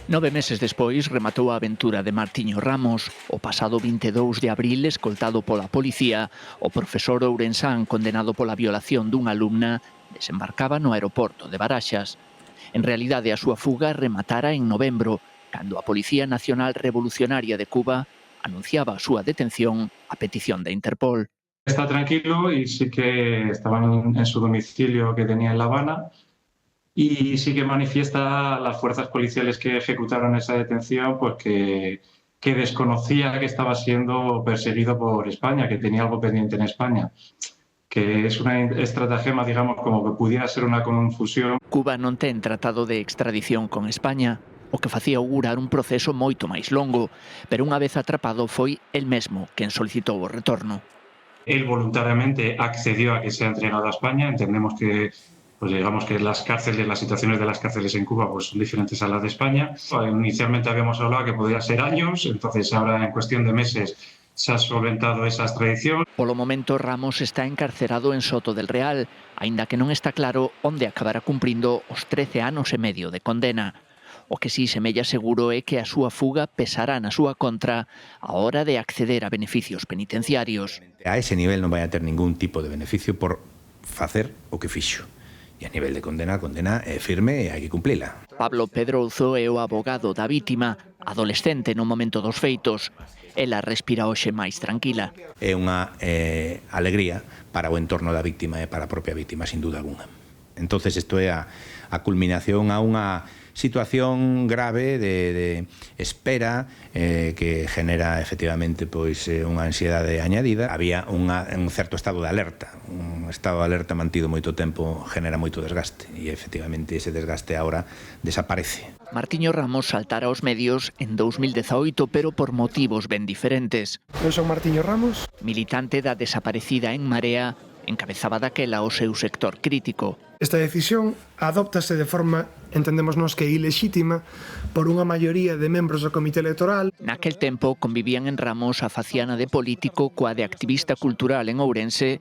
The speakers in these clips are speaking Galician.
9 meses despois rematou a aventura de Martiño Ramos. O pasado 22 de abril, escoltado pola policía, o profesor ourensán condenado pola violación dunha alumna desembarcaba no aeroporto de Baraxas. En realidade, a súa fuga rematara en novembro, cando a Policía Nacional Revolucionaria de Cuba anunciaba a súa detención a petición de Interpol. Está tranquilo y sí que estaba en su domicilio que tenía en La Habana. Y sí que manifiesta a las fuerzas policiales que ejecutaron esa detención pues que desconocía que estaba siendo perseguido por España, que tenía algo pendiente en España, que es una estratagema, digamos, como que pudiera ser una confusión. Cuba non ten tratado de extradición con España, o que facía augurar un proceso moito máis longo, pero unha vez atrapado foi el mesmo quen solicitou o retorno. Él voluntariamente accedió a que sea entregado a España. Entendemos que, pues digamos que las cárceles, las situaciones de las cárceles en Cuba pues, son diferentes a las de España. Inicialmente habíamos hablado que podía ser años, entonces ahora en cuestión de meses se ha solventado esa extradición. Polo momento, Ramos está encarcerado en Soto del Real, aínda que non está claro onde acabará cumprindo os 13 anos e medio de condena. O que sí semella seguro é que a súa fuga pesará na súa contra a hora de acceder a beneficios penitenciarios. A ese nivel non vai a ter ningún tipo de beneficio por facer o que fixo. E a nivel de condena, a condena é firme e hai que cumplila. Pablo Pedrozo é o abogado da vítima, adolescente no momento dos feitos. Ela respira hoxe máis tranquila. É unha alegría para o entorno da vítima e para a propia vítima, sin duda alguna. Entonces isto é a culminación a unha situación grave de espera que genera efectivamente pois unha ansiedade añadida. Había un certo estado de alerta. Un estado de alerta mantido moito tempo genera moito desgaste e efectivamente ese desgaste agora desaparece. Martiño Ramos saltara aos medios en 2018, pero por motivos ben diferentes. Eu son Martiño Ramos. Militante da desaparecida En Marea, encabezaba daquela o seu sector crítico. Esta decisión adóptase de forma, entendemos nós que ilexítima, por unha maioría de membros do Comité Electoral. Naquel tempo convivían en Ramos a faciana de político coa de activista cultural en Ourense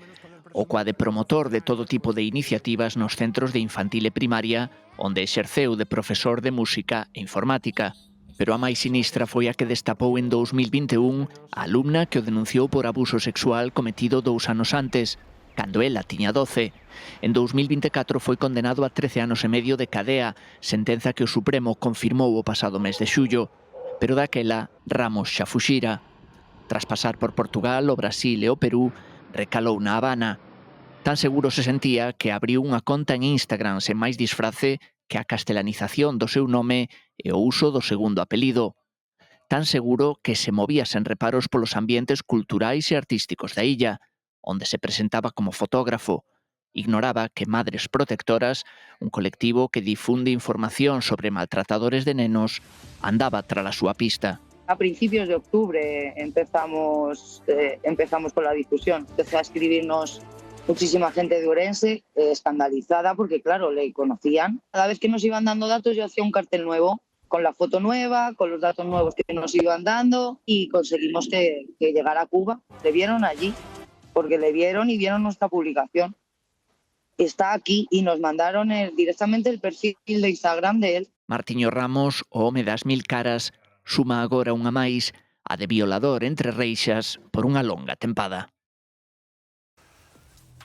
ou coa de promotor de todo tipo de iniciativas nos centros de infantil e primaria, onde exerceu de profesor de música e informática. Pero a máis sinistra foi a que destapou en 2021 a alumna que o denunciou por abuso sexual cometido 2 anos antes, cando ela tiña 12. En 2024 foi condenado a 13 anos e medio de cadea, sentenza que o Supremo confirmou o pasado mes de xullo. Pero daquela, Ramos xa fuxira. Tras pasar por Portugal, o Brasil e o Perú, recalou na Habana. Tan seguro se sentía que abriu unha conta en Instagram sen máis disfrace que a castelanización do seu nome e o uso do segundo apelido. Tan seguro que se movía sen reparos polos ambientes culturais e artísticos da illa, onde se presentaba como fotógrafo. Ignoraba que Madres Protectoras, un colectivo que difunde información sobre maltratadores de nenos, andaba tras a súa pista. A principios de octubre empezamos con la difusión. Empezó a escribirnos muchísima gente de Ourense, escandalizada porque, claro, le conocían. Cada vez que nos iban dando datos yo hacía un cartel nuevo, con la foto nueva, con los datos nuevos que nos iban dando y conseguimos que llegara a Cuba. Le vieron allí, porque le vieron y vieron nuestra publicación. Está aquí y nos mandaron directamente el perfil de Instagram de él. Martiño Ramos, o home das 1000 caras, suma agora unha máis, a de violador entre reixas por unha longa tempada.